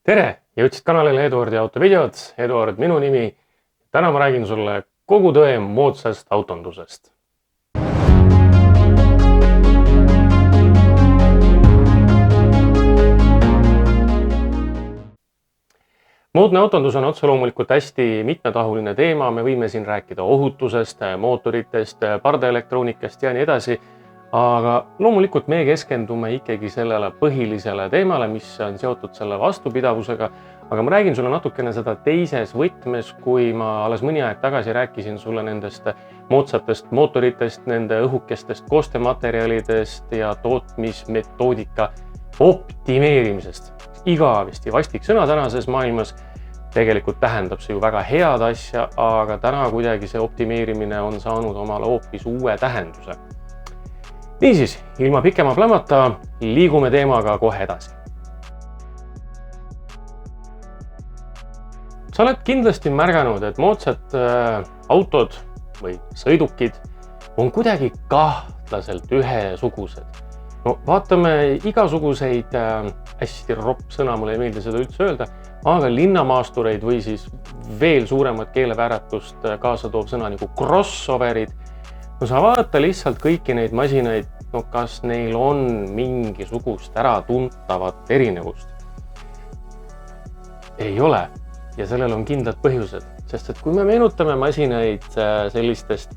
Tere! Jõudsid kanalile Eduardi autovideod. Eduard minu nimi. Täna ma räägin sulle kogu tõe moodsast autondusest. Moodne autondus on otse loomulikult hästi mitmetahuline teema. Me võime siin rääkida ohutusest, mootoritest, pardaelektroonikast ja nii edasi. Aga loomulikult me keskendume ikkagi sellele põhilisele teemale, mis on seotud selle vastupidavusega. Aga ma räägin sulle natukene seda teises võtmes, kui ma alles mõni aeg tagasi rääkisin sulle nendest moodsatest mootoritest, nende õhukestest koostematerjalidest ja tootmismetoodika optimeerimisest. Igavesti vastik sõna tänases maailmas. Tegelikult tähendab see ju väga head asja, aga täna kuidagi see optimeerimine on saanud omale hoopis uue tähenduse. Niisiis, ilma pikema plämata liigume teemaga kohe edasi. Sa oled kindlasti märganud, et moodsad autod või sõidukid on kuidagi kahtlaselt ühesugused. No, vaatame igasuguseid, hästi ropp sõna, mulle ei meeldi seda üldse öelda, aga linnamaastureid või siis veel suuremat keelevääratust kaasa toob sõna nagu crossoverid. No sa vaata lihtsalt kõiki neid masinaid, no kas neil on mingisugust äratuntavat erinevust? Ei ole. Ja sellel on kindlad põhjused, sest et kui me meenutame masinaid sellistest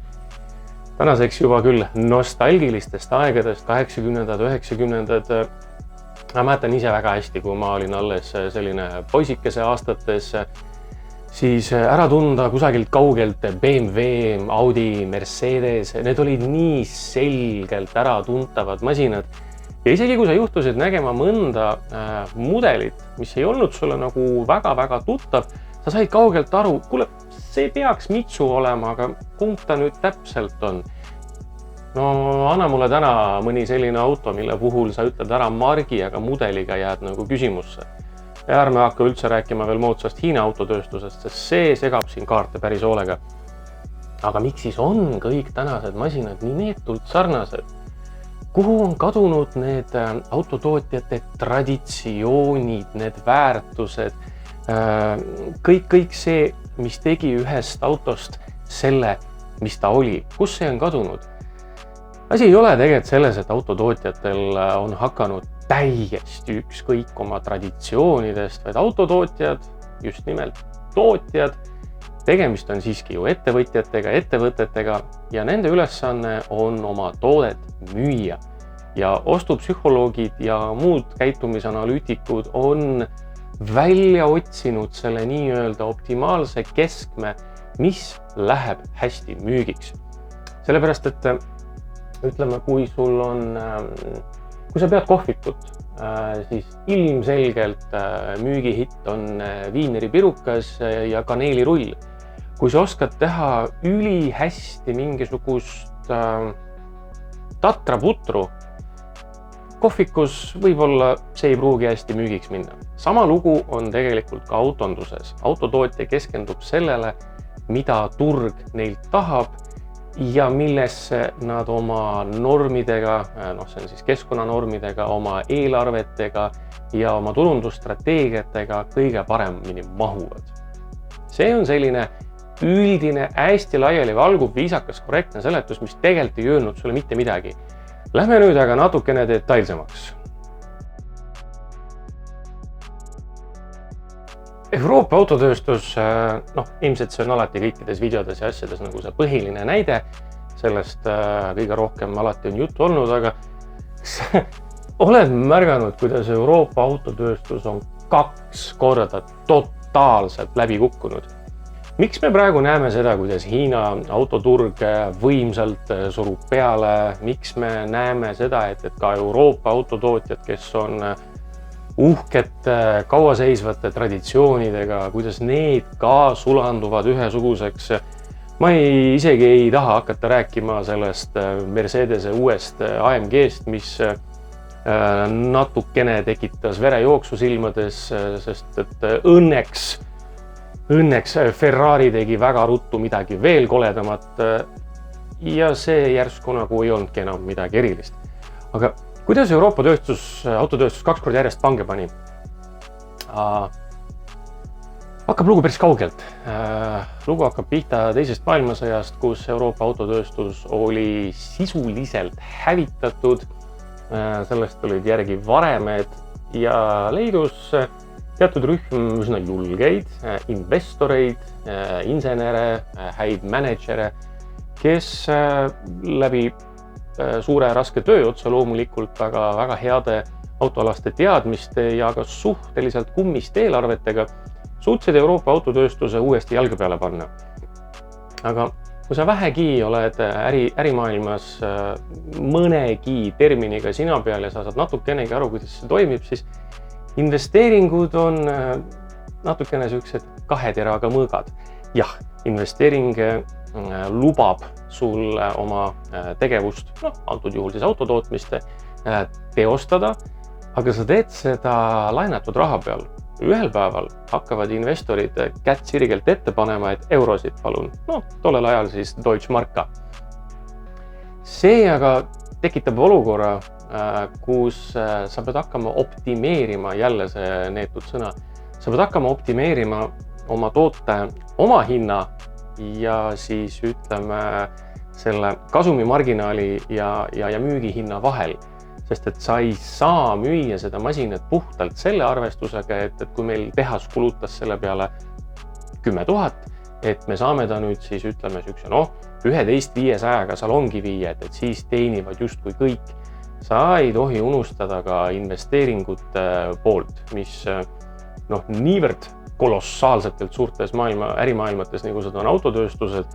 tänaseks juba küll nostalgilistest aegadest, 80-ndad, 90-ndad, ma mäletan ise väga hästi, kui ma olin alles selline poisikese aastates, siis ära tunda kusagilt kaugelt BMW, Audi, Mercedes, need olid nii selgelt ära tuntavad masinad. Ja isegi kui sa juhtusid nägema mõnda mudelit, mis ei olnud sulle nagu väga-väga tuttav, sa said kaugelt aru, kuule, see peaks Mitsu olema, aga kumb ta nüüd täpselt on? No anna mulle täna mõni selline auto, mille puhul sa ütled ära margi, aga mudeliga jääd nagu küsimusse. Ja ärme hakka üldse rääkima veel moodsast Hiina autotööstusest, sest see segab siin kaarte päris hoolega. Aga miks siis on kõik tänased masinad nii neetult sarnased? Kuhu on kadunud need autotootjate traditsioonid, need väärtused, kõik see, mis tegi ühest autost selle, mis ta oli? Kus see on kadunud? Asi ei ole tegelikult selles, et autotootjatel on hakanud täiesti ükskõik oma traditsioonidest, vaid autotootjad, just nimelt tootjad, tegemist on siiski ju ettevõtjatega, ettevõtetega ja nende ülesanne on oma toodet müüa. Ja ostupsühholoogid ja muud käitumisanalüütikud on välja otsinud selle nii-öelda optimaalse keskme, mis läheb hästi müügiks. Sellepärast, et ütleme, kui sa pead kohvikut, siis ilmselgelt müügihitt on viineripirukas ja kaneelirull. Kui sa oskad teha ülihästi mingisugust tatraputru, kohvikus võib-olla see ei pruugi hästi müügiks minna. Sama lugu on tegelikult ka autonduses. Autotootja keskendub sellele, mida turg neilt tahab ja millesse nad oma normidega, see on siis keskkonnanormidega, oma eelarvetega ja oma turundusstrateegiatega kõige paremini mahuvad. See on selline üldine, hästi laiali valguv, viisakas, korrektne seletus, mis tegelikult ei öelnud sulle mitte midagi. Lähme nüüd aga natukene detailsemaks. Euroopa autotööstus, ilmselt see on alati kõikides videodes ja asjades nagu see põhiline näide, sellest kõige rohkem alati on juttu olnud, aga oled märganud, kuidas Euroopa autotööstus on 2 korda totaalselt läbi kukkunud. Miks me praegu näeme seda, kuidas Hiina autoturg võimsalt surub peale? Miks me näeme seda, et ka Euroopa autotootjad, kes on uhked kauaseisvate traditsioonidega, kuidas need ka sulanduvad ühesuguseks? Ma isegi ei taha hakata rääkima sellest Mercedese uuest AMG-st, mis natukene tekitas verejooksu silmades, sest et õnneks Ferrari tegi väga ruttu midagi veel koledamat ja see järsku nagu ei olnudki enam midagi erilist. Aga kuidas Euroopa autotööstus 2 korda järjest pange pani? Hakkab lugu päris kaugelt. Lugu hakkab pihta teisest maailmasõjast, kus Euroopa autotööstus oli sisuliselt hävitatud. Sellest olid järgi varemed ja leidus teatud rühm üsna julgeid investoreid, insenere, häid mänedžere, kes läbi suure raske töö otsa loomulikult väga heade autoalaste teadmiste ja ka suhteliselt kummist eelarvetega suutsid Euroopa autotööstuse uuesti jalge peale panna. Aga kui sa vähegi oled ärimaailmas mõnegi terminiga sina peal ja sa saad natukenegi aru, kuidas see toimib, siis investeeringud on natukene sellised kahe teraga mõõgad. Jah, investeering lubab sul oma tegevust, antud juhul siis autotootmist, teostada, aga sa teed seda laenatud raha peal. Ühel päeval hakkavad investorid kätt sirgelt ette panema, et eurosid palun. Tollel ajal siis Deutsche Marka. See aga tekitab olukorra, kus sa pead hakkama optimeerima, jälle see neetud sõna, sa pead hakkama optimeerima oma toote oma hinna ja siis ütleme selle kasumimarginaali ja müügihinna vahel. Sest et sa ei saa müüa seda masinat puhtalt selle arvestusega, et kui meil tehas kulutas selle peale 10 000, et me saame ta nüüd siis ütleme 11-500-ga salongi viia, et siis teenivad justkui kõik. Sa ei tohi unustada ka investeeringute poolt, mis niivõrd kolossaalsetelt suurtes ärimaailmates, nagu seda on autotööstused,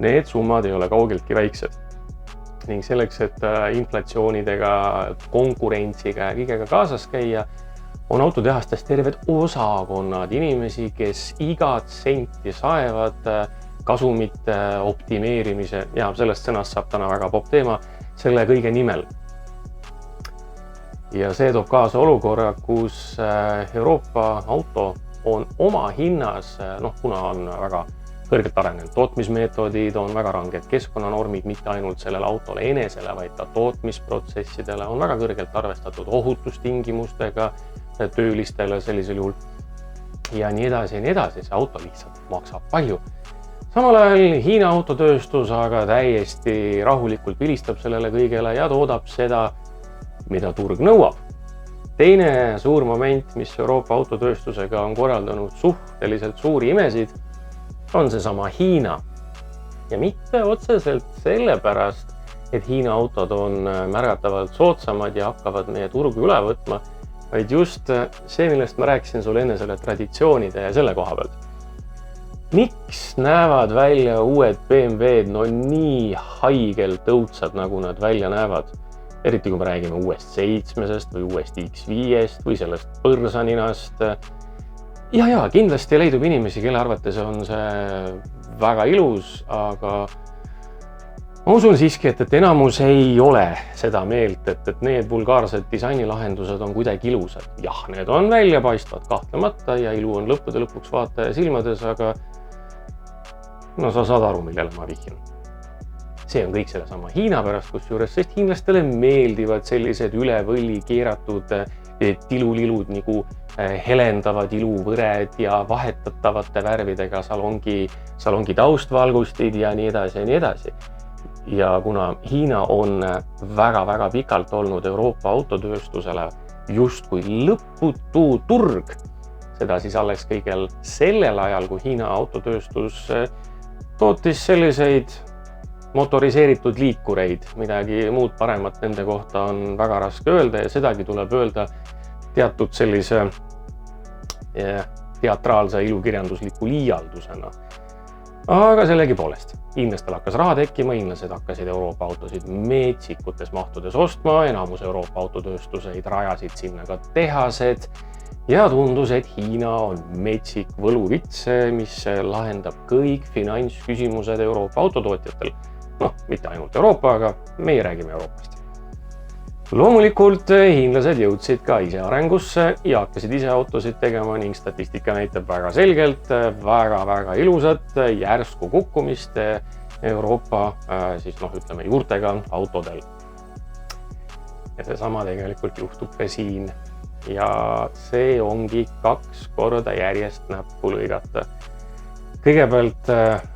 need summad ei ole kaugeltki väiksed. Ning selleks, et inflatsioonidega, konkurentsiga ja kõigega kaasas käia, on autotehastes terved osakonnad inimesi, kes igat senti saevad kasumite optimeerimise, ja sellest sõnast saab täna väga popp teema, selle kõige nimel. Ja see toob kaasa olukorra, kus Euroopa auto on oma hinnas, kuna on väga kõrgelt arenenud tootmismeetodid, on väga ranged keskkonnanormid, mitte ainult sellele autole enesele, vaid ka tootmisprotsessidele, on väga kõrgelt arvestatud ohutustingimustega töölistele sellisel juhul ja nii edasi. See auto lihtsalt maksab palju. Samal ajal Hiina autotööstus aga täiesti rahulikult vilistab sellele kõigele ja toodab seda, mida turg nõuab. Teine suur moment, mis Euroopa autotööstusega on korraldanud suhteliselt suuri imesid, on seesama Hiina. Ja mitte otseselt sellepärast, et Hiina autod on märgatavalt soodsamad ja hakkavad meie turgu üle võtma, vaid just see, millest ma rääkisin sulle enne selle traditsioonide ja selle koha pealt. Miks näevad välja uued BMW-d nii haigelt õudsad, nagu nad välja näevad? Eriti kui me räägime uuest 7-sest või uuest X5-st või sellest põrsaninast. Ja, kindlasti leidub inimesi, kelle arvates on see väga ilus, aga ma usun siiski, et enamus ei ole seda meelt, et need vulgaarsed disainilahendused on kuidagi ilusad. Jah, need on väljapaistvad kahtlemata ja ilu on lõppude lõpuks vaataja silmades, aga sa saad aru, millele ma vihjan. See on kõik sellesama Hiina pärast, kusjuures, sest hiinlastele meeldivad sellised üle võlli keeratud tilulilud nagu helendavad iluvõred ja vahetatavate värvidega salongi taustvalgustid ja nii edasi. Ja kuna Hiina on väga pikalt olnud Euroopa autotööstusele justkui lõputu turg, seda siis alles kõigel sellel ajal, kui Hiina autotööstus tootis selliseid motoriseeritud liikureid, midagi muud paremat nende kohta on väga raske öelda ja sedagi tuleb öelda teatud sellise teatraalse ilukirjandusliku liialdusena. Aga sellegi poolest, hiinlastel hakkas raha tekkima, hiinlased hakkasid Euroopa autosid metsikutes mahtudes ostma, enamus Euroopa autotööstuseid rajasid sinna ka tehased ja tundus, et Hiina on metsik võluvits, mis lahendab kõik finantsküsimused Euroopa autotootjatel. Mitte ainult Euroopa, aga meie räägime Euroopast. Loomulikult hiinlased jõudsid ka ise arengusse ja hakkasid ise autosid tegema ning statistika näitab väga selgelt väga ilusat järsku kukkumist Euroopa juurtega autodel. Ja seesama tegelikult juhtub ka siin. ja see ongi 2 korda järjest näppu lõigata. Kõigepealt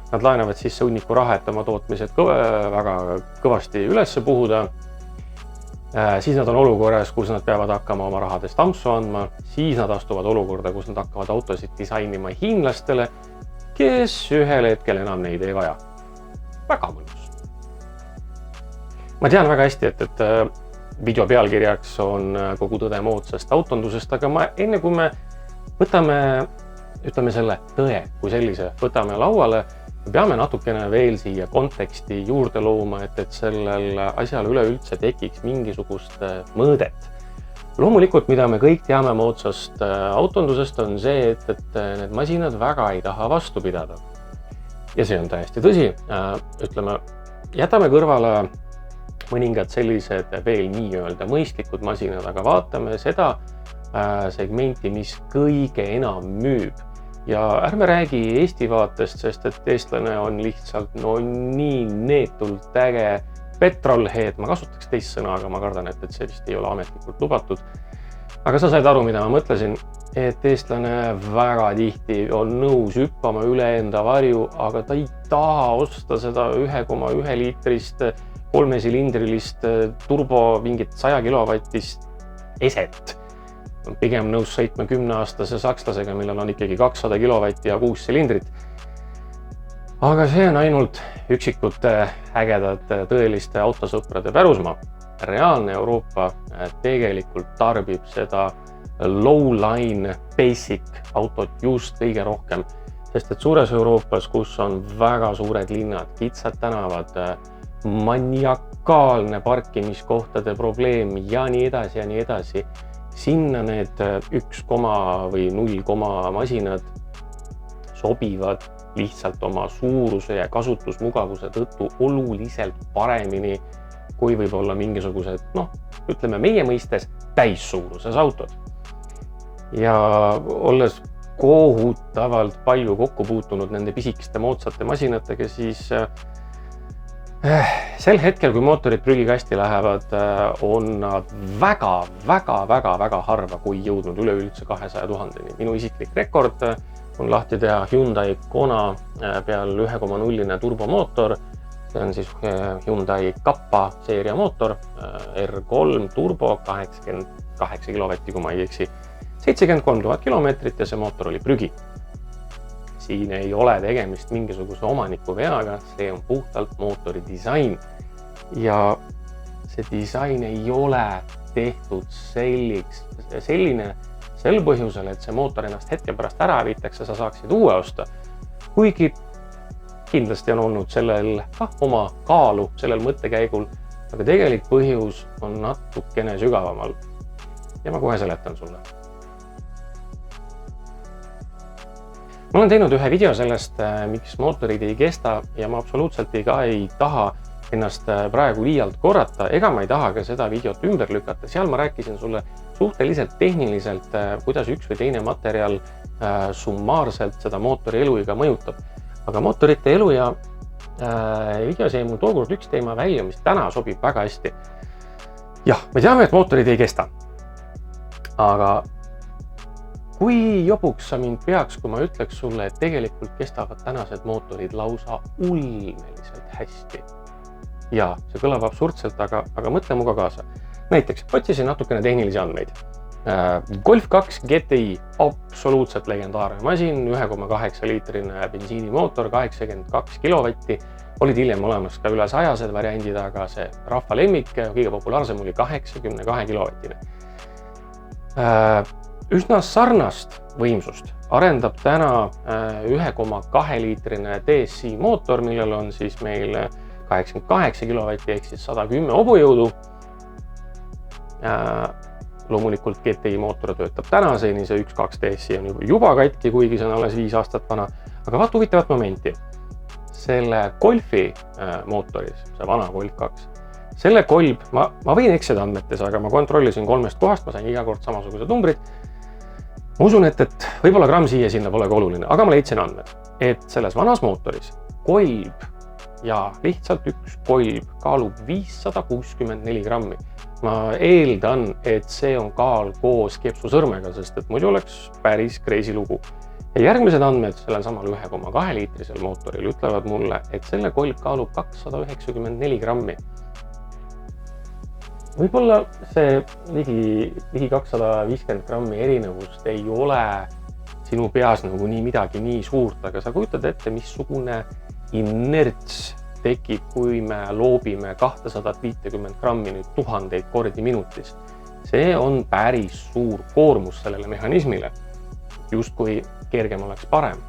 nad laenavad sisse hunniku raha, et oma tootmised väga kõvasti üles puhuda. Siis nad on olukorras, kus nad peavad hakkama oma rahadest ampsu andma, siis nad astuvad olukorda, kus nad hakkavad autosid disainima hiinlastele, kes ühel hetkel enam neid ei vaja. Väga mõnus. Ma tean väga hästi, et video pealkirjaks on kogu tõde moodsast autondusest, aga enne kui me võtame, ütleme selle tõe kui sellise, võtame lauale, me peame natukene veel siia konteksti juurde looma, et sellel asjal üleüldse tekiks mingisugust mõõdet. Loomulikult, mida me kõik teame moodsast autondusest, on see, et need masinad väga ei taha vastu pidada. Ja see on täiesti tõsi. Ütleme, jätame kõrvale mõningad sellised veel nii-öelda mõistlikud masinad, aga vaatame seda segmenti, mis kõige enam müüb. Ja ärme räägi Eesti vaatest, sest et eestlane on lihtsalt nii neetult äge petrolhead. Ma kasutaks teist sõna, aga ma kardan, et see vist ei ole ametlikult lubatud. Aga sa said aru, mida ma mõtlesin, et eestlane väga tihti on nõus hüppama üle enda varju, aga ta ei taha osta seda 1,1 liitrist 3-silindrilist turbo mingit 100 kilovatist eset. Pigem nõus sõitma 10-aastase sakslasega, millel on ikkagi 200 kilovatti ja 6 silindrit. Aga see on ainult üksikute ägedate tõeliste autosõprade pärusmaa. Reaalne Euroopa tegelikult tarbib seda low-line basic autot just kõige rohkem, sest et suures Euroopas, kus on väga suured linnad, kitsad tänavad, maniakaalne parkimiskohtade probleem ja nii edasi, sinna need 1, või 0 masinad sobivad lihtsalt oma suuruse ja kasutusmugavuse tõttu oluliselt paremini kui võib-olla mingisugused, ütleme meie mõistes täissuuruses autod. Ja olles kohutavalt palju kokku puutunud nende pisikeste moodsate masinatega, siis sel hetkel, kui mootorid prügikasti lähevad, on nad väga harva, kui jõudnud üleüldse 200 000-ni. Minu isiklik rekord on lahti teha Hyundai Kona peal 1,0 turbomootor. See on siis Hyundai Kappa seeria mootor, R3 turbo, 88 kilovatti, kui ma ei eksi, 73 000 kilomeetrit ja see mootor oli prügi. Siin ei ole tegemist mingisuguse omaniku veaga, see on puhtalt mootori disain. Ja see disain ei ole tehtud selline sel põhjusel, et see mootor ennast hetke pärast ära hävitaks ja sa saaksid uue osta. Kuigi kindlasti on olnud sellel oma kaalu, sellel mõttekäigul, aga tegelik põhjus on natukene sügavamal. Ja ma kohe seletan sulle. Ma olen teinud ühe video sellest, miks mootorid ei kesta ja ma absoluutselt ei taha ennast praegu liialt korrata, ega ma ei taha ka seda videot ümber lükata. Seal ma rääkisin sulle suhteliselt tehniliselt, kuidas üks või teine materjal summaarselt seda mootori eluiga mõjutab. Aga mootorite elu ja videos jäi mul tookord üks teema välja, mis täna sobib väga hästi. Jah, me teame, et mootorid ei kesta. Aga kui jobuks sa mind peaks, kui ma ütleks sulle, et tegelikult kestavad tänased mootorid lausa ulmeliselt hästi. Ja see kõlab absurdselt, aga mõtle muga kaasa. Näiteks, otsisin natukene tehnilisi andmeid. Golf 2 GTI, absoluutselt legendaarne masin, 1,8 liitrine bensiinimootor, 82 kilovatti. Olid hiljem olemas ka üle 100 variandid, aga see rahva lemmik, kõige populaarsem oli 82 kilovatine. Üsna sarnast võimsust arendab täna 1,2 liitrine DSI mootor, millel on siis meil 88 kilovatti ehk siis 110 hobujõudu. Loomulikult GTI mootor töötab tänaseni, see 1.2 DSI on juba katki, kuigi see on alles 5 aastat vana. Aga vaat huvitavat momenti. Selle Golfi mootoris, see vana Golf 2, selle kolb, ma võin eksida andmetes, aga ma kontrollisin 3 kohast, ma sain iga kord samasugused numbrid. Ma usun, et võib-olla gramm siia sinna pole ka oluline, aga ma leidsin andmed, et selles vanas mootoris kolb ja lihtsalt üks kolb kaalub 564 grammi. ma eeldan, et see on kaal koos kepsusõrmega, sest et muidu oleks päris crazy lugu. Ja järgmised andmed sellel samal 1,2 liitrisel mootoril ütlevad mulle, et selle kolb kaalub 294 grammi. Võib-olla see ligi 250 grammi erinevust ei ole sinu peas nagu nii midagi nii suurt, aga sa kujutad ette, missugune inerts tekib, kui me loobime 250 grammi nüüd tuhandeid kordi minutis. See on päris suur koormus sellele mehhanismile, justkui kergem oleks parem.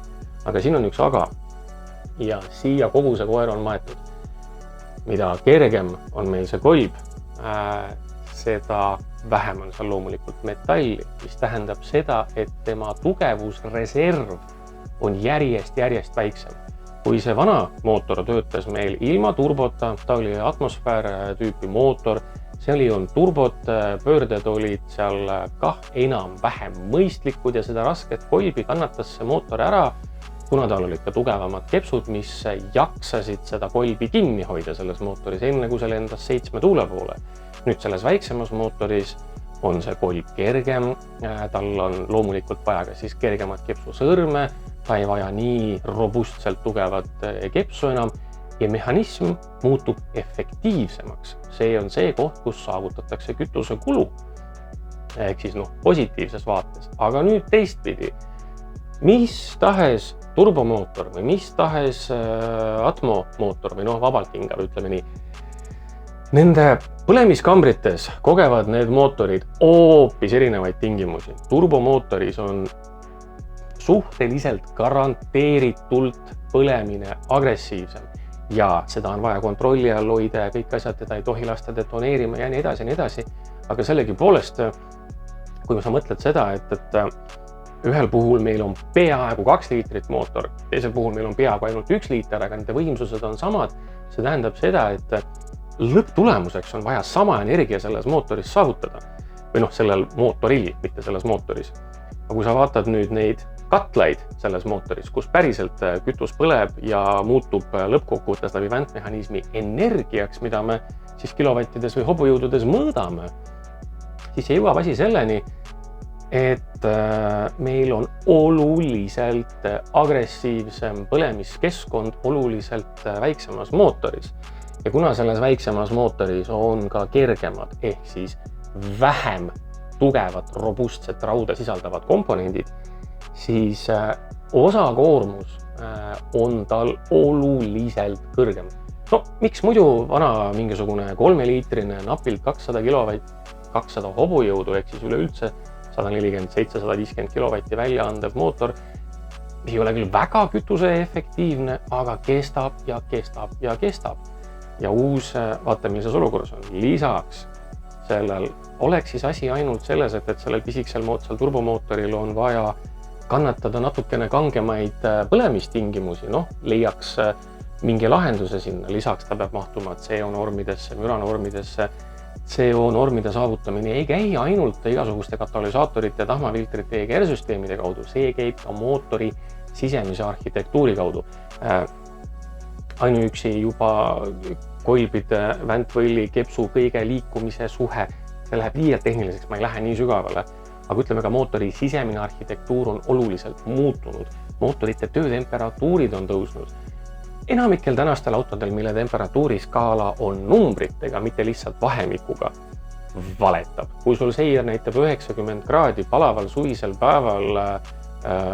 Aga siin on üks aga ja siia kogu see koer on maetud. Mida kergem on meil see kolb, seda vähem on seal loomulikult metalli, mis tähendab seda, et tema tugevusreserv on järjest väiksem. Kui see vana mootor töötas meil ilma turbota, ta oli atmosfäär tüüpi mootor, see oli turbot, pöörded olid seal kah enam-vähem mõistlikud ja seda rasket kolbi kannatas see mootor ära, kuna tal olid ka tugevamad kepsud, mis jaksasid seda kolbi kinni hoida selles mootoris, enne kui see lendas 7 tuule poole. Nüüd selles väiksemas mootoris on see kolb kergem, tal on loomulikult vaja ka siis kergemat kepsusõrme, ta ei vaja nii robustselt tugevat kepsu enam ja mehhanism muutub efektiivsemaks. See on see koht, kus saavutatakse kütuse kulu, ehk siis positiivses vaates. Aga nüüd teistpidi, mis tahes turbomootor või mis tahes atmomootor või vabalt hingav, ütleme nii, nende põlemiskambrites kogevad need mootorid hoopis erinevaid tingimusi. Turbomootoris on suhteliselt garanteeritult põlemine agressiivsem ja seda on vaja kontrolli all hoida ja kõik asjad teda ei tohi lasta detoneerima ja nii edasi. Aga sellegi poolest, kui sa mõtled seda, et ühel puhul meil on peaaegu 2 liitrit mootor, teisel puhul meil on peaaegu ainult 1 liiter, aga nende võimsused on samad, see tähendab seda, et lõpptulemuseks on vaja sama energia selles mootoris saavutada. Või sellel mootoril, mitte selles mootoris. Aga kui sa vaatad nüüd neid katlaid selles mootoris, kus päriselt kütus põleb ja muutub lõppkokkuvõttes läbi väntmehhanismi energiaks, mida me siis kilovattides või hobujõududes mõõdame, siis jõuab asi selleni, et meil on oluliselt agressiivsem põlemiskeskkond oluliselt väiksemas mootoris. Ja kuna selles väiksemas mootoris on ka kergemad ehk siis vähem tugevat, robustset rauda sisaldavad komponendid, siis osakoormus on tal oluliselt kõrgem. Miks muidu vana mingisugune 3-liitrine napilt 200 kilovatt, 200 hobujõudu ehk siis üleüldse 147-150 kilovatti välja andev mootor ei ole küll väga kütuseefektiivne, aga kestab. Ja uus, vaata millises olukorras on. Lisaks sellel oleks siis asi ainult selles, et sellel pisiksel moodsal turbomootoril on vaja kannatada natukene kangemaid põlemistingimusi, leiaks mingi lahenduse sinna, lisaks ta peab mahtuma CO-normidesse, müranormidesse. CO-normide saavutamine ei käi ainult igasuguste katalüsaatorite, tahmafiltrite ja EGR-süsteemide kaudu, see käib ka mootori sisemise arhitektuuri kaudu. Ainuüksi juba kolbide, väntvõlli, kepsu kõige liikumise suhe, see läheb liialt tehniliseks, ma ei lähe nii sügavale. Aga ütleme ka mootori sisemine arhitektuur on oluliselt muutunud. Mootorite töötemperatuurid on tõusnud. Enamikel tänastel autodel, mille temperatuuriskaala on numbritega, mitte lihtsalt vahemikuga, valetab. Kui sul seier näitab 90 kraadi palaval suvisel päeval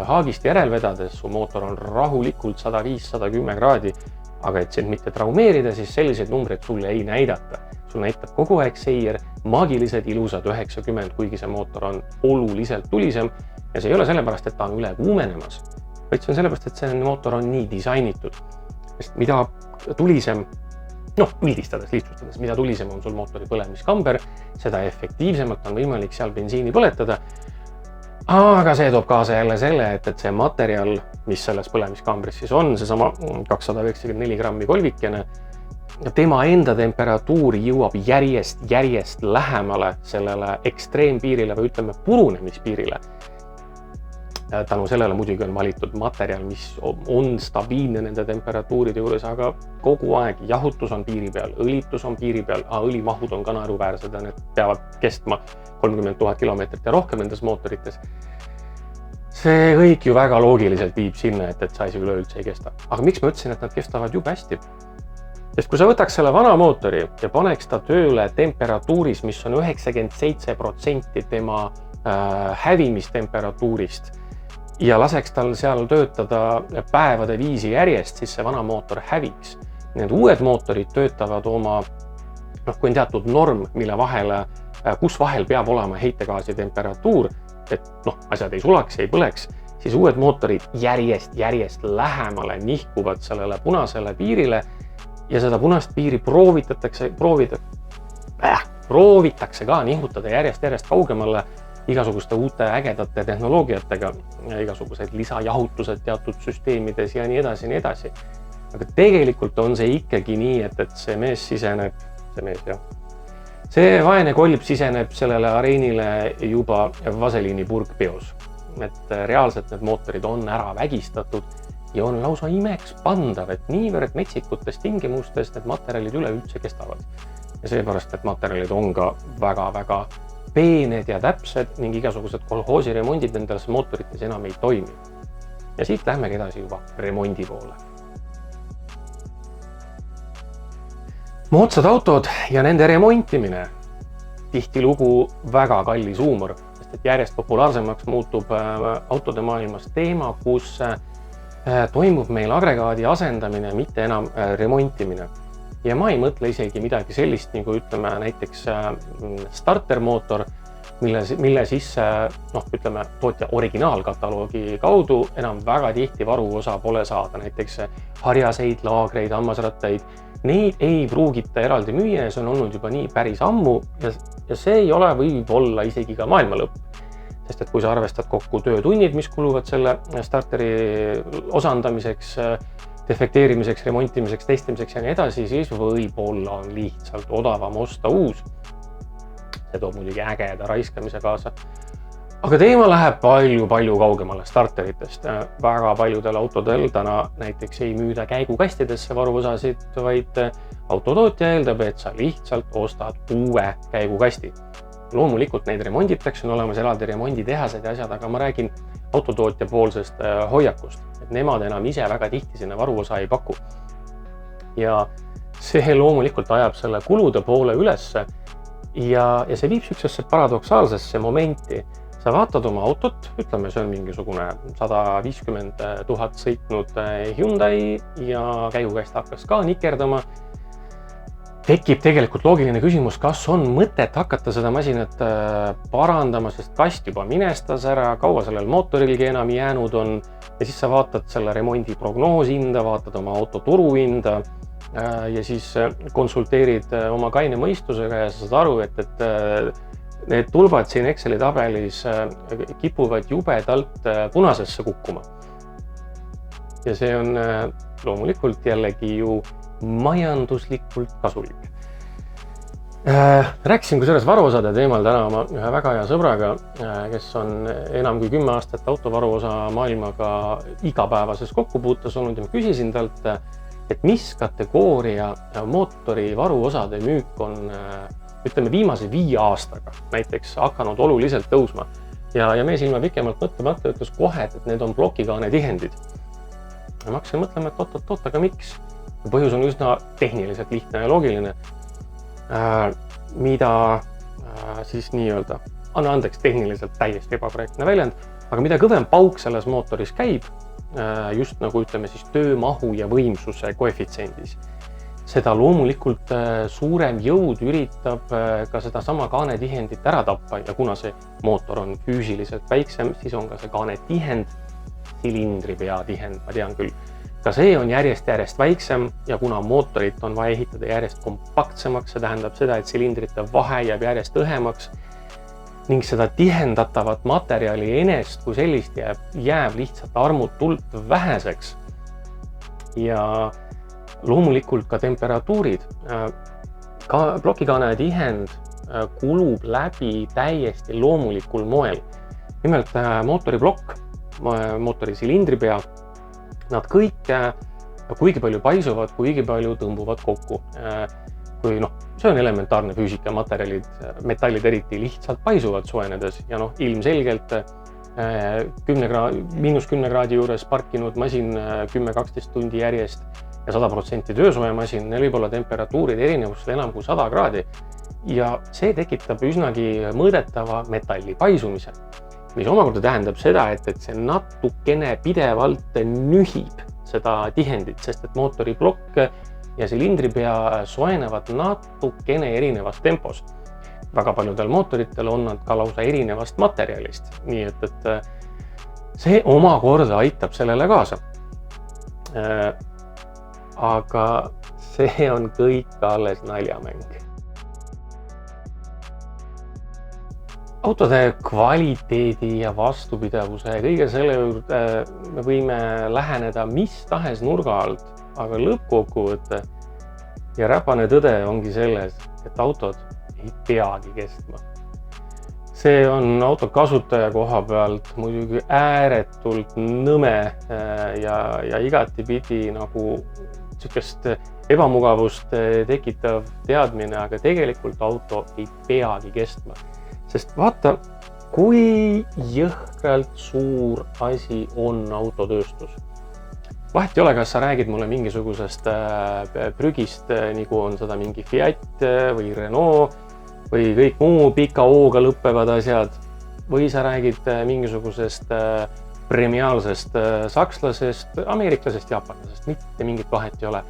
haagist järelvedades, su mootor on rahulikult 105-110 kraadi, aga et sind mitte traumeerida, siis selliseid numbreid sulle ei näidata. Sul näitab kogu aeg seier maagilised ilusad 90, kuigi see mootor on oluliselt tulisem ja see ei ole sellepärast, et ta on üle kuumenemas, vaid see on sellepärast, et see mootor on nii disainitud. Sest mida tulisem, üldistades, lihtsustades, mida tulisem on sul mootori põlemiskamber, seda efektiivsemalt on võimalik seal bensiini põletada. Aga see toob kaasa jälle selle, et see materjal, mis selles põlemiskambris siis on, see sama 294 grammi kolvikene, tema enda temperatuur jõuab järjest lähemale sellele ekstreempiirile või ütleme purunemispiirile. Tänu sellele muidugi on valitud materjal, mis on stabiilne nende temperatuuride juures, aga kogu aeg jahutus on piiri peal, õlitus on piiri peal, õlimahud on ka naeruväärsed ja need peavad kestma 30 000 kilomeetrit ja rohkem nendes mootorites. See kõik ju väga loogiliselt viib sinna, et see asi üleüldse ei kesta. Aga miks ma ütlesin, et nad kestavad jube hästi? Sest kui sa võtaks selle vana mootori ja paneks ta tööle temperatuuris, mis on 97% tema hävimistemperatuurist ja laseks tal seal töötada päevade viisi järjest, siis see vana mootor häviks. Need uued mootorid töötavad oma, kui on teatud norm, mille kus vahel peab olema heitegaasi temperatuur, et asjad ei sulaks, ei põleks, siis uued mootorid järjest lähemale nihkuvad sellele punasele piirile ja seda punast piiri proovitakse ka nihutada järjest kaugemale igasuguste uute ägedate tehnoloogiatega, igasugused lisajahutused teatud süsteemides ja nii edasi. Aga tegelikult on see ikkagi nii, et see mees siseneb, see vaene kolb siseneb sellele areenile juba vaseliini purgpeos. Et reaalselt need mootorid on ära vägistatud ja on lausa imeks pandav, et niivõrd metsikutes tingimustes need materjalid üleüldse kestavad. Ja seepärast need materjalid on ka väga peened ja täpsed ning igasugused kolhoosiremondid nendes mootorites enam ei toimi. Ja siit lähmegi edasi juba remondi poole. Moodsad autod ja nende remontimine tihtilugu väga kallis huumor, sest et järjest populaarsemaks muutub autode maailmas teema, kus toimub meil agregaadi asendamine, mitte enam remontimine. Ja ma ei mõtle isegi midagi sellist, nagu ütleme näiteks startermootor, mille sisse, tootja originaalkataloogi kaudu enam väga tihti varuosa pole saada, näiteks harjaseid, laagreid, hammasrattaid. Neid ei pruugita eraldi müüa ja see on olnud juba nii päris ammu ja see ei ole võib-olla isegi ka maailma lõpp. Sest et kui sa arvestad kokku töötunnid, mis kuluvad selle starteri osandamiseks, defekteerimiseks, remontimiseks, testimiseks ja nii edasi, siis võib-olla on lihtsalt odavam osta uus. See toob muidugi ägeda raiskamise kaasa. Aga teema läheb palju kaugemale starteritest. Väga paljudel autodel täna näiteks ei müüda käigukastidesse varuosasid, vaid autotootja eeldab, et sa lihtsalt ostad uue käigukasti. Loomulikult neid remonditakse, on olemas eraldi remonditehased ja asjad, aga ma räägin autotootja poolsest hoiakust, et nemad enam ise väga tihti sinna varuosa ei paku. Ja see loomulikult ajab selle kulude poole ülesse ja see viib sükksesse paradoksaalsesse momenti. Sa vaatad oma autot, ütleme, see on mingisugune 150 000 sõitnud Hyundai ja käigukast hakkas ka nikerdama. Tekib tegelikult loogiline küsimus, kas on mõtet hakata seda masinat parandama, sest kast juba minestas ära, kaua sellel mootorilgi enam jäänud on ja siis sa vaatad selle remondi prognoosinda, vaatad oma auto turuhinda ja siis konsulteerid oma kaine mõistusega ja sa saad aru, et need tulbad siin Exceli tabelis kipuvad jubedalt punasesse kukkuma. Ja see on loomulikult jällegi ju majanduslikult kasulik. Rääkisin kusjuures varuosade teemal täna oma ühe väga hea sõbraga, kes on enam kui 10 aastat autovaruosa maailmaga igapäevases kokkupuutes olnud ja ma küsisin talt, et mis kategooria mootori varuosade müük on, ütleme, viimase 5 aastaga näiteks hakanud oluliselt tõusma. Ja mees ilma pikemalt mõtlemata ütles kohe, et need on plokikaane tihendid. Ja ma hakkasin mõtlema, et oot, aga miks? Põhjus on üsna tehniliselt lihtne ja loogiline, mida siis nii-öelda, anna andeks tehniliselt täiesti ebakorrektne väljend, aga mida kõvem pauk selles mootoris käib, just nagu ütleme siis töömahu ja võimsuse koefitsiendis, seda loomulikult suurem jõud üritab ka seda sama kaanetihendit ära tappa ja kuna see mootor on füüsiliselt väiksem, siis on ka see kaanetihend, silindripea tihend, ma tean küll. Ka see on järjest väiksem ja kuna mootorit on vaja ehitada järjest kompaktsemaks, see tähendab seda, et silindrite vahe jääb järjest õhemaks ning seda tihendatavat materjali enest kui sellist jääb lihtsalt armutult väheseks. Ja loomulikult ka temperatuurid. Plokikaane tihend kulub läbi täiesti loomulikul moel. Nimelt mootoriplokk mootori silindripea, nad kõik kuigi palju paisuvad, kuigi palju tõmbuvad kokku. Kui see on elementaarne füüsika, materjalid, metallid eriti lihtsalt paisuvad soojenedes ja ilmselgelt -10 kraadi juures parkinud masin 10-12 tundi järjest ja 100% töösooja masin, neil võib olla temperatuurid erinevusel enam kui 100 kraadi ja see tekitab üsnagi mõõdetava metalli paisumise, mis omakorda tähendab seda, et see natukene pidevalt nühib seda tihendit, sest et mootori plokk ja silindripea soojenevad natukene erinevas tempos. Väga paljudel mootoritel on nad ka lausa erinevast materjalist, nii et see omakorda aitab sellele kaasa. Aga see on kõik alles naljamäng. Autode kvaliteedi ja vastupidavuse ja kõige selle juurde me võime läheneda mis tahes nurga alt, aga lõppkokkuvõte ja räpane tõde ongi selles, et autod ei peagi kestma. See on auto kasutaja koha pealt muidugi ääretult nõme ja igatipidi nagu sükest ebamugavust tekitav teadmine, aga tegelikult auto ei peagi kestma. Sest vaata, kui jõhkralt suur asi on autotööstus. Vahet ei ole, kas sa räägid mulle mingisugusest prügist, nagu on seda mingi Fiat või Renault või kõik muu pika O-ga lõppevad asjad, või sa räägid mingisugusest premiaalsest sakslasest, ameeriklasest, jaapanlasest, mitte mingit vahet ei ole.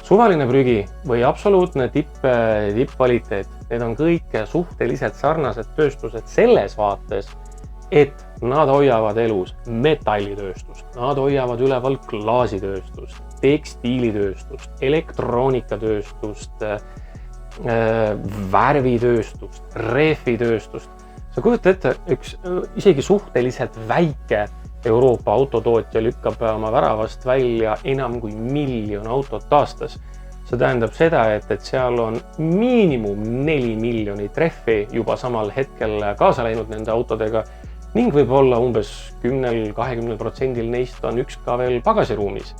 Suvaline prügi või absoluutne tippkvaliteet, need on kõik suhteliselt sarnased tööstused selles vaates, et nad hoiavad elus metallitööstust, nad hoiavad üleval klaasitööstust, tekstiilitööstust, elektroonikatööstust, värvitööstust, rehvitööstust. Sa kujuta ette, üks isegi suhteliselt väike Euroopa autotootja lükkab oma väravast välja enam kui 1 miljon autot aastas. See tähendab seda, et seal on miinimum 4 miljonit rehvi juba samal hetkel kaasa läinud nende autodega ning võib olla umbes 10-20% neist on üks ka veel pagasiruumis.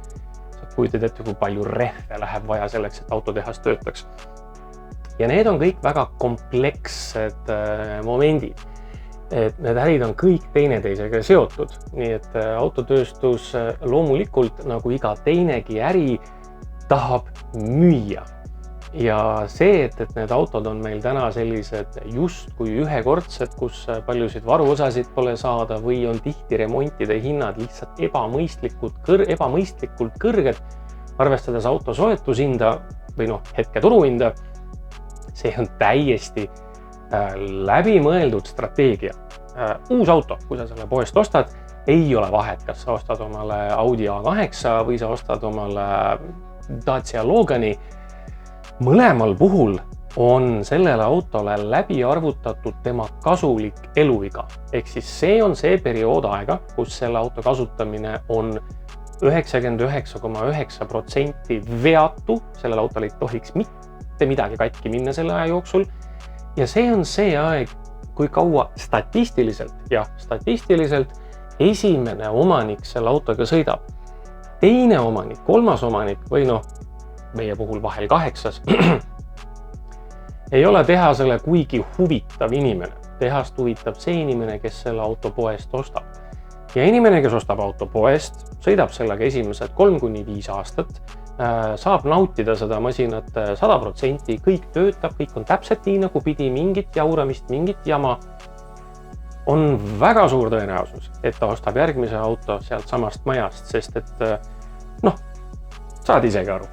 Sa kujutad ette, kui palju rehve läheb vaja selleks, et autotehas töötaks. Ja need on kõik väga komplekssed momendid. Et need ärid on kõik teineteisega seotud, nii et autotööstus loomulikult nagu iga teinegi äri tahab müüa. Ja see, et need autod on meil täna sellised just kui ühekordsed, kus paljusid varuosasid pole saada või on tihti remontide hinnad lihtsalt ebamõistlikult kõrged, arvestades auto soetushinda või hetke turuhinda, see on täiesti läbimõeldud strateegia. Uus auto, kui sa selle poest ostad, ei ole vahet, kas sa ostad omale Audi A8 või sa ostad omale Dacia Logani. Mõlemal puhul on sellele autole läbi arvutatud tema kasulik eluiga. Ehk siis see on see periood aega, kus selle auto kasutamine on 99,9% veatu, sellel autol ei tohiks mitte midagi katki minna selle aja jooksul. Ja see on see aeg, kui kaua statistiliselt esimene omanik selle autoga sõidab. Teine omanik, kolmas omanik või meie puhul vahel 8. ei ole tehasele kuigi huvitav inimene. Tehast huvitab see inimene, kes selle auto poest ostab. Ja inimene, kes ostab auto poest, sõidab sellega esimesed 3-5 aastat, saab nautida seda masinat 100%, kõik töötab, kõik on täpselt nii, nagu pidi, mingit jauramist, mingit jama. On väga suur tõenäosus, et ta ostab järgmise auto sealt samast majast, sest et saad isegi aru.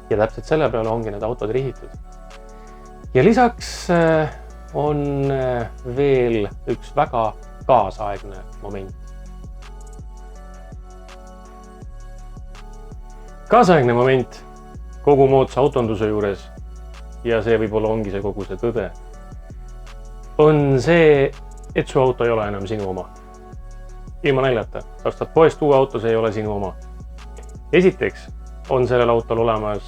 Ja täpselt selle peale ongi need autod rihitud. Ja lisaks on veel üks väga kaasaegne moment. Kaasaegne moment kogu moodsa autonduse juures, ja see võib-olla ongi see kogu see tõde, on see, et su auto ei ole enam sinu oma. Ilma naljata, sa ostad poest uue auto, see ei ole sinu oma. Esiteks on sellel autol olemas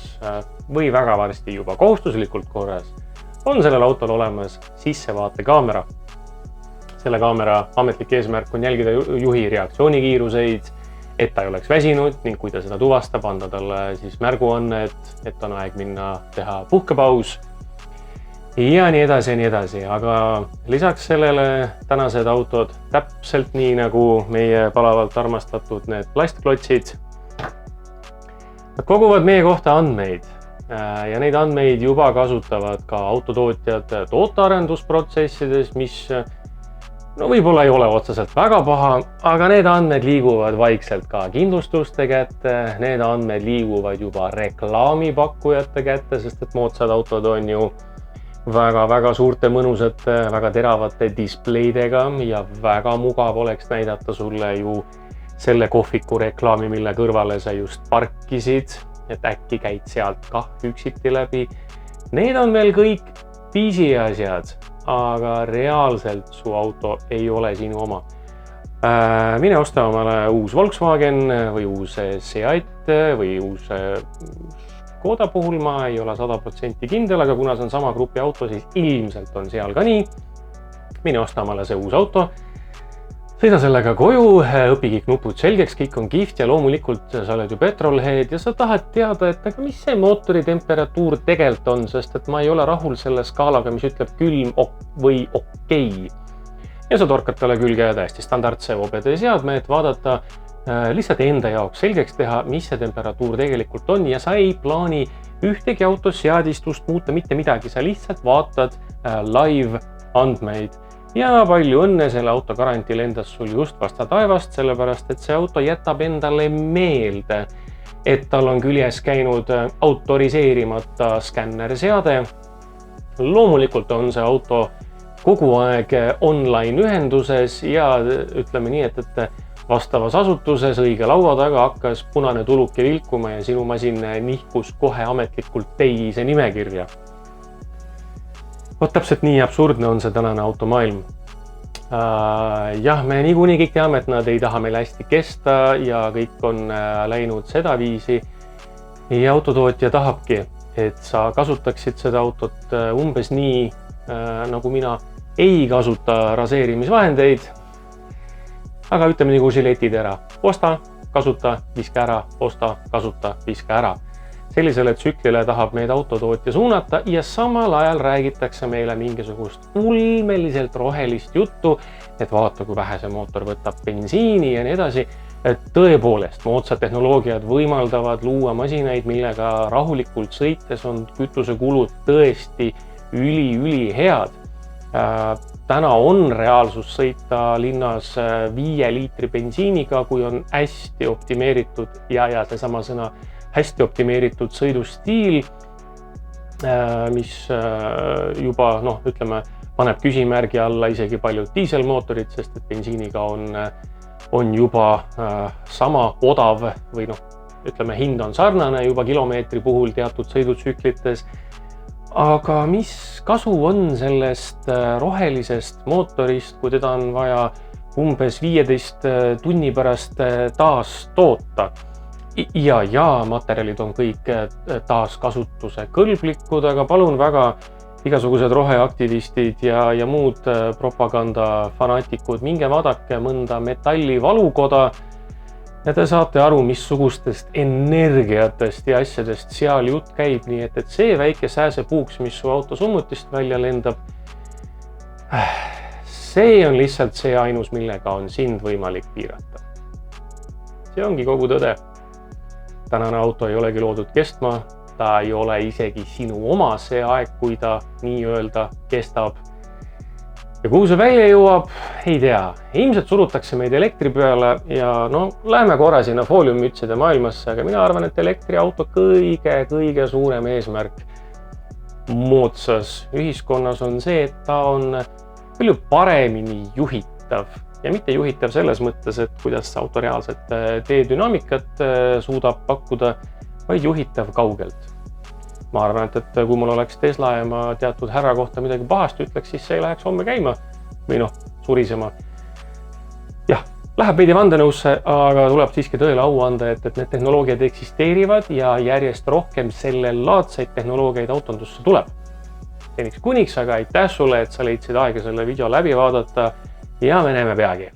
või väga varsti juba kohustuslikult korras, on sellel autol olemas sissevaatekamera. selle kaamera ametlik eesmärk on jälgida juhi reaktsioonikiiruseid, et ta ei oleks väsinud ning kui ta seda tuvastab, anda talle siis märguanne, et on aeg minna teha puhkepaus ja nii edasi ja nii edasi. Aga lisaks sellele tänased autod täpselt nii nagu meie palavalt armastatud need plastklotsid. Nad koguvad meie kohta andmeid ja neid andmeid juba kasutavad ka autotootjad tootearendusprotsessides, mis võib-olla ei ole otseselt väga paha, aga need andmed liiguvad vaikselt ka kindlustuste kätte, need andmed liiguvad juba reklaamipakkujate kätte, sest et moodsad autod on ju väga suurte mõnusate, väga teravate displeidega ja väga mugav oleks näidata sulle ju selle kohviku reklaami, mille kõrvale sa just parkisid, et äkki käid sealt kah üksiti läbi. Need on veel kõik pisiasjad, aga reaalselt su auto ei ole sinu oma. Mine osta omale uus Volkswagen või uus Seat või uus Škoda puhul ma ei ole 100% kindel, aga kuna see on sama grupi auto, siis ilmselt on seal ka nii. Mine osta omale see uus auto, sõida sellega koju, õpi kõik nupud selgeks, kõik on kihvt ja loomulikult sa oled ju petrolhead ja sa tahad teada, et aga mis see mootori temperatuur tegelikult on, sest et ma ei ole rahul selle skaalaga, mis ütleb külm või okei. Ja sa torkad talle külge täiesti standardse OBD seadme, et vaadata lihtsalt enda jaoks selgeks teha, mis see temperatuur tegelikult on ja sa ei plaani ühtegi autos seadistust muuta mitte midagi, sa lihtsalt vaatad live andmeid. Ja palju õnne, selle auto garantii lendas sul just vasta taevast, sellepärast et see auto jätab endale meelde, et tal on küljes käinud autoriseerimata skännerseade. Loomulikult on see auto kogu aeg online ühenduses ja ütleme nii, et vastavas asutuses õige laua taga hakkas punane tuluke vilkuma ja sinu masin nihkus kohe ametlikult teise nimekirja. Vot täpselt nii absurdne on see tänane automaailm. Jah, me niikuinii kõik teame, et nad ei taha meil hästi kesta ja kõik on läinud seda viisi. Ja autotootja tahabki, et sa kasutaksid seda autot umbes nii, nagu mina ei kasuta raseerimisvahendeid. Aga ütleme nagu žiletid ära. Osta, kasuta, viska ära, osta, kasuta, viska ära. Sellisele tsüklile tahab meid autotootja suunata ja samal ajal räägitakse meile mingisugust ulmeliselt rohelist juttu, et vaata, kui vähe see mootor võtab bensiini ja nii edasi. Tõepoolest, moodsad tehnoloogiad võimaldavad luua masinaid, millega rahulikult sõites on kütusekulud tõesti üli head. Täna on reaalsus sõita linnas 5 liitri bensiiniga, kui on hästi optimeeritud ja seesama sõna hästi optimeeritud sõidustiil, mis juba, ütleme, paneb küsimärgi alla isegi paljud diiselmootorid, sest et bensiiniga on juba sama odav või ütleme, hind on sarnane juba kilomeetri puhul teatud sõidutsüklites. Aga mis kasu on sellest rohelisest mootorist, kui teda on vaja umbes 15 tunni pärast taas toota? Ja materjalid on kõik taaskasutuse kõlblikud, aga palun väga igasugused roheaktivistid ja muud propagandafanaatikud, minge vaadake mõnda metallivalukoda ja te saate aru, missugustest energiatest ja asjadest seal jutt käib, nii et see väike sääsepuuks, mis su auto summutist välja lendab, see on lihtsalt see ainus, millega on sind võimalik piirata. See ongi kogu tõde. Tänane auto ei olegi loodud kestma, ta ei ole isegi sinu oma see aeg, kui ta nii-öelda kestab. Ja kuhu see välja jõuab, ei tea. Ilmselt surutakse meid elektri peale ja läheme korra sinna fooliummütside maailmasse, aga mina arvan, et elektriauto kõige suurem eesmärk moodsas ühiskonnas on see, et ta on palju paremini juhitav. Ja mitte juhitav selles mõttes, et kuidas auto reaalset teedünaamikat suudab pakkuda, vaid juhitav kaugelt. Ma arvan, et kui mul oleks Tesla ja ma teatud härra kohta midagi pahasti ütleks, siis see ei läheks homme käima või surisema. Jah, läheb veidi vandenõusse, aga tuleb siiski tõele au anda, et need tehnoloogiad eksisteerivad ja järjest rohkem sellelaadseid tehnoloogiaid autondusse tuleb. Seniks kuniks, aga aitäh sulle, et sa leidsid aega selle video läbi vaadata. ja me näeme peagi.